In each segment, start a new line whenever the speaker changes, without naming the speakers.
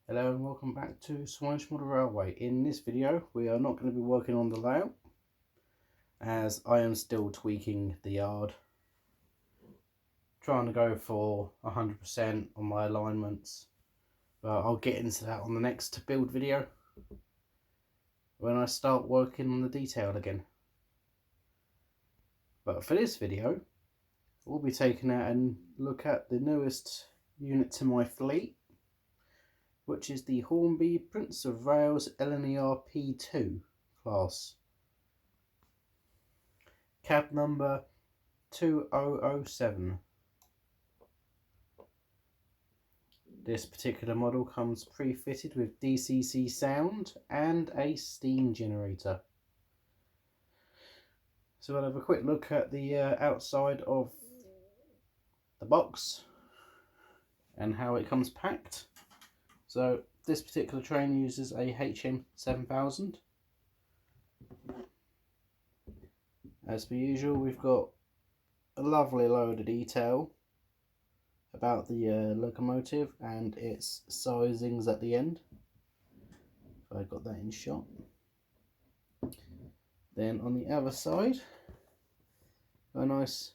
Hello and welcome back to Swanage Model Railway. In this video we are not going to be working on the layout as I am still tweaking the yard, trying to go for 100% on my alignments, but I'll get into that on the next build video when I start working on the detail again. But for this video we'll be taking out and look at the newest unit to my fleet, which is the Hornby Prince of Wales LNER P2 class. Cab number 2007. This particular model comes pre-fitted with DCC sound and a steam generator. So we'll have a quick look at the outside of the box and how it comes packed. So this particular train uses a HM7000. As per usual, we've got a lovely load of detail about the locomotive and its sizings at the end. If I got that in shot. Then on the other side, a nice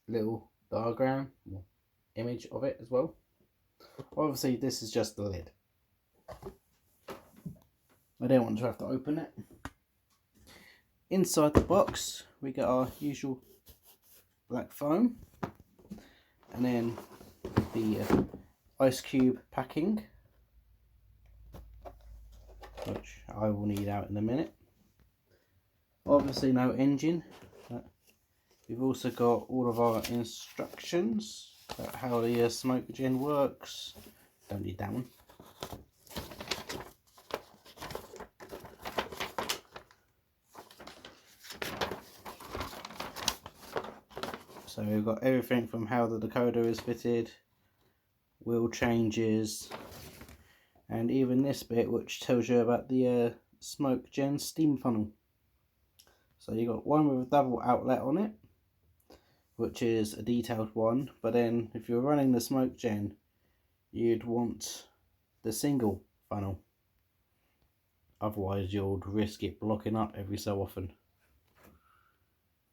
little diagram, image of it as well. Obviously this is just the lid. I don't want to have to open it. Inside the box we get our usual black foam, and then the ice cube packing, which I will need out in a minute. Obviously no engine. We've also got all of our instructions about how the smoke gen works. Don't need that one. So we've got everything from how the decoder is fitted, wheel changes, and even this bit which tells you about the smoke gen steam funnel. So you've got one with a double outlet on it, which is a detailed one, but then if you're running the smoke gen you'd want the single funnel, otherwise you'll risk it blocking up every so often.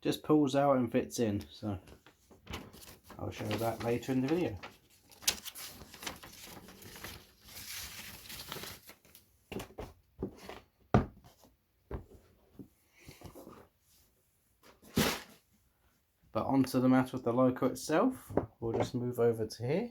Just pulls out and fits in, so I'll show that later in the video. But onto the matter of the loco itself, we'll just move over to here.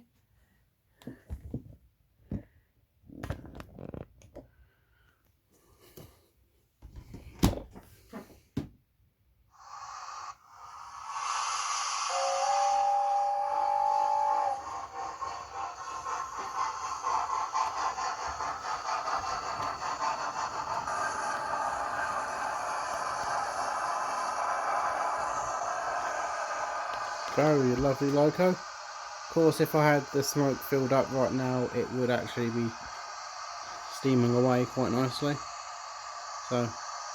Very lovely loco. Of course, if I had the smoke filled up right now, it would actually be steaming away quite nicely. So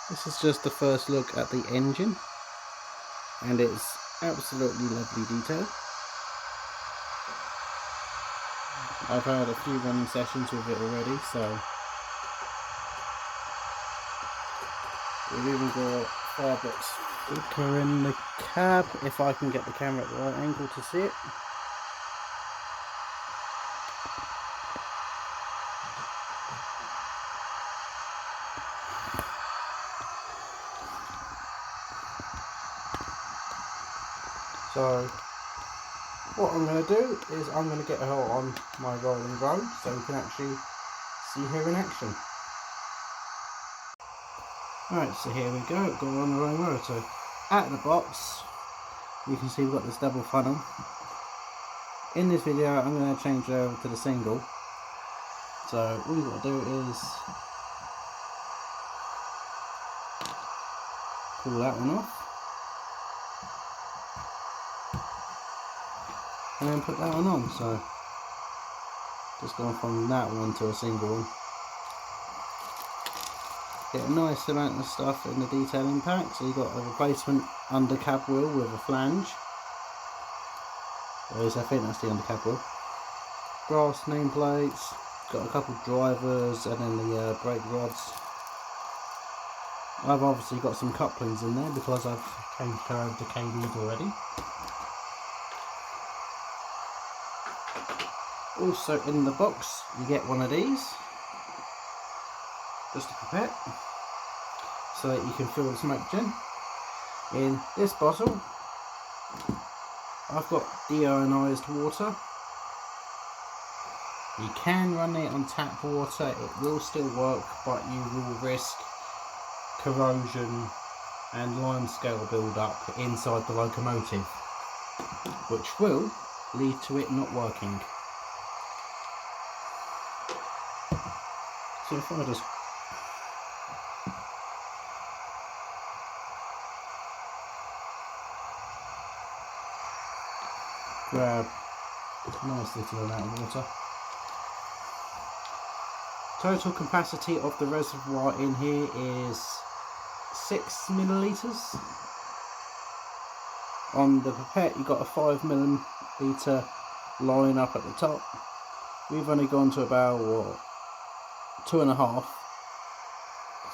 this is just the first look at the engine, and it's absolutely lovely detail. I've had a few running sessions with it already, so we've even got firebox filter in the cab, if I can get the camera at the right angle to see it. So what I'm going to do is I'm going to get her on my rolling road so you can actually see her in action. Alright, so here we go, got her on the rolling road. So at the box you can see we've got this double funnel. In this video I'm going to change it over to the single. So all you've got to do is pull that one off and then put that one on. So just going from that one to a single one. Get a nice amount of stuff in the detailing pack. So you've got a replacement under cab wheel with a flange. Or at least I think that's the under cab wheel. brass nameplates, got a couple drivers and then the brake rods. I've obviously got some couplings in there because I've changed her over to KDs already. Also in the box you get one of these, just a pipette, so that you can fill the smoke gen. In this bottle I've got deionised water. You can run it on tap water, it will still work, but you will risk corrosion and limescale build up inside the locomotive, which will lead to it not working. So if I just grab a nice little amount of water. Total capacity of the reservoir in here is 6 millilitres. On the pipette you've got a 5 millilitre line up at the top. We've only gone to about 2.5.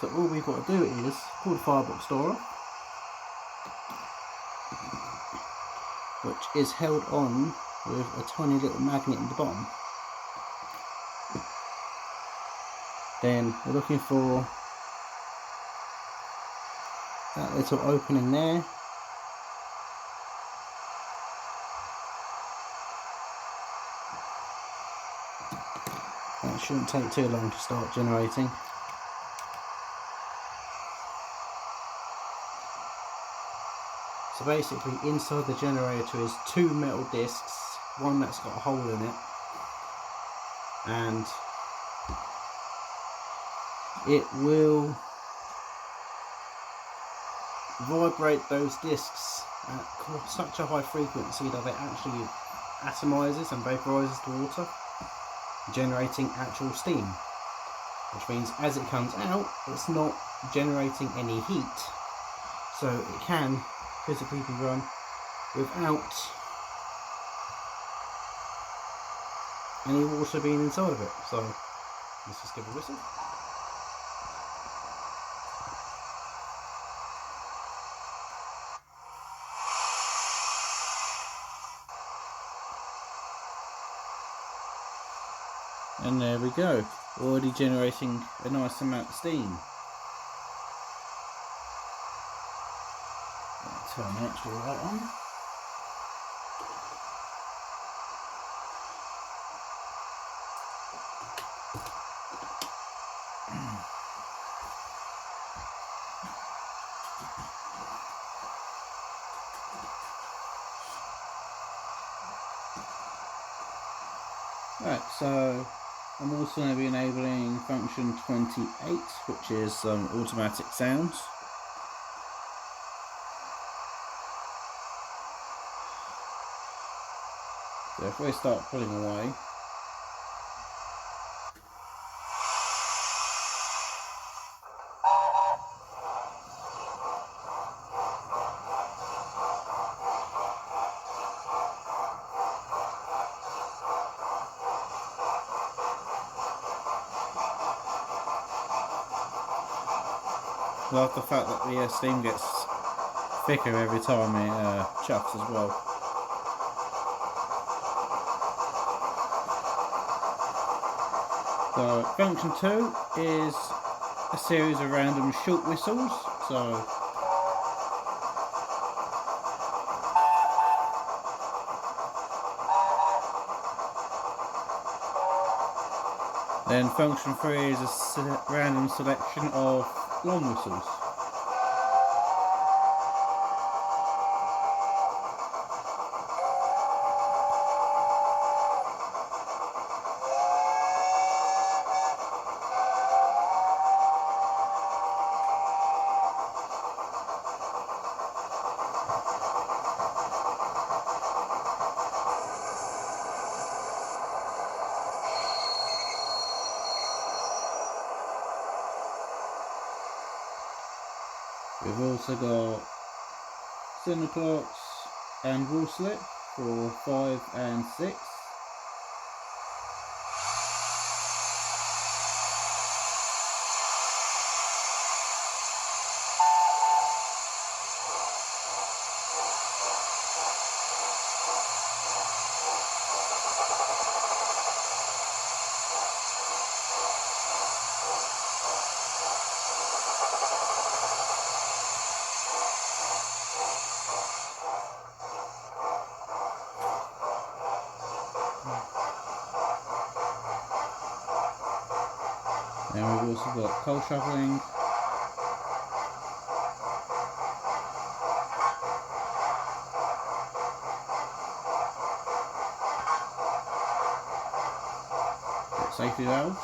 So all we've got to do is pull the firebox door off, which is held on with a tiny little magnet in the bottom. Then we're looking for that little opening there. That shouldn't take too long to start generating. So basically inside the generator is 2 metal discs, one that's got a hole in it, and it will vibrate those discs at such a high frequency that it actually atomizes and vaporizes the water, generating actual steam, which means as it comes out it's not generating any heat, so it can physically be run without any water being inside of it. So let's just give a whistle. And there we go, already generating a nice amount of steam. Turn the actual light on. Right, so I'm also going to be enabling function 28, which is automatic sounds. So if we start pulling away, I love the fact that the steam gets thicker every time it chucks as well. So function 2 is a series of random short whistles. So then function 3 is a random selection of long whistles. We've also got cinder clocks and wool slip for 5 and 6. And we've also got coal shoveling. Safety valves.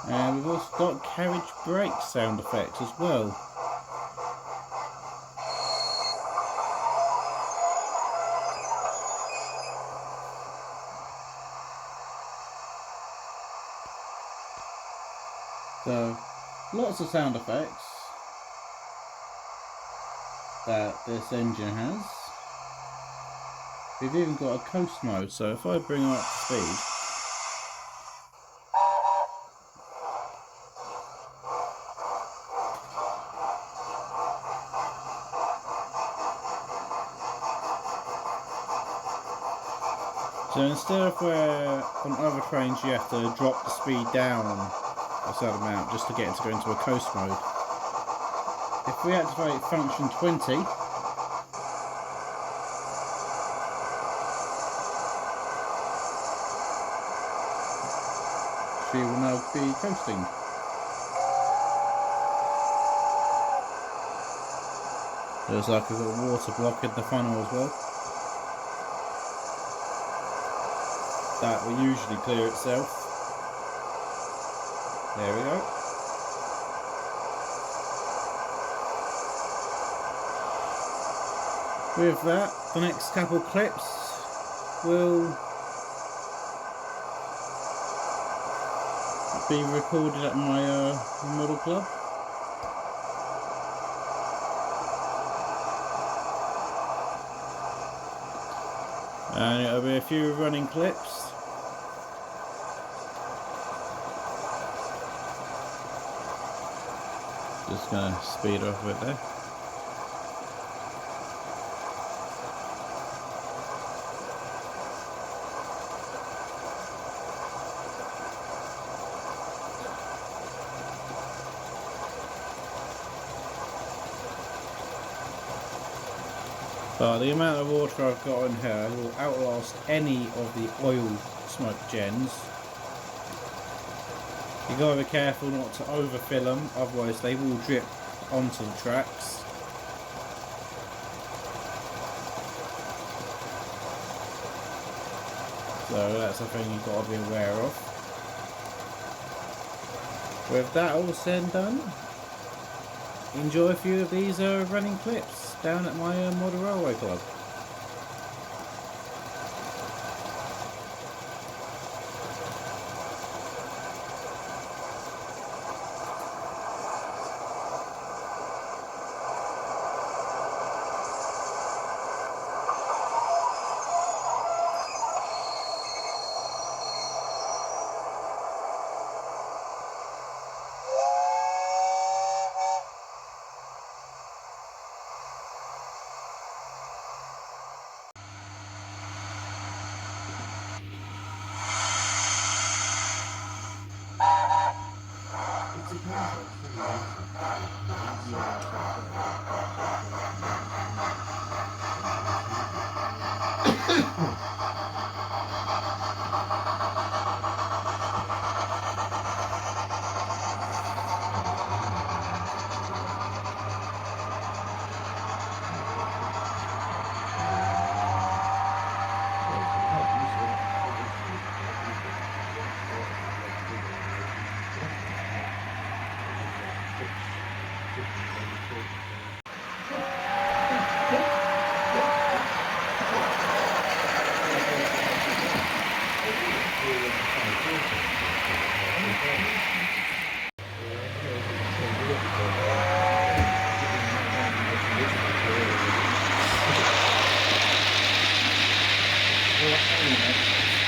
And we've also got carriage brake sound effects as well. So, lots of sound effects that this engine has. We've even got a coast mode, so if I bring up speed, so instead of where on other trains you have to drop the speed down a certain amount just to get it to go into a coast mode, if we activate function 20, she will now be coasting. Looks like we've got water block in the funnel as well. That will usually clear itself. There we go. With that, the next couple clips will be recorded at my model club. And it'll be a few running clips. Just gonna speed off a bit there. But the amount of water I've got in here will outlast any of the oil smoke gens. You gotta be careful not to overfill them, otherwise they will drip onto the tracks. So that's a thing you've got to be aware of. With that all said and done, enjoy a few of these running clips down at my Model Railway Club.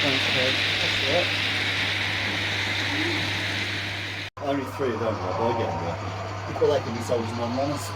Thanks, Ted.
That's all right. Only 3 of them, Rob. I get them working. But they can be sold as non-runners.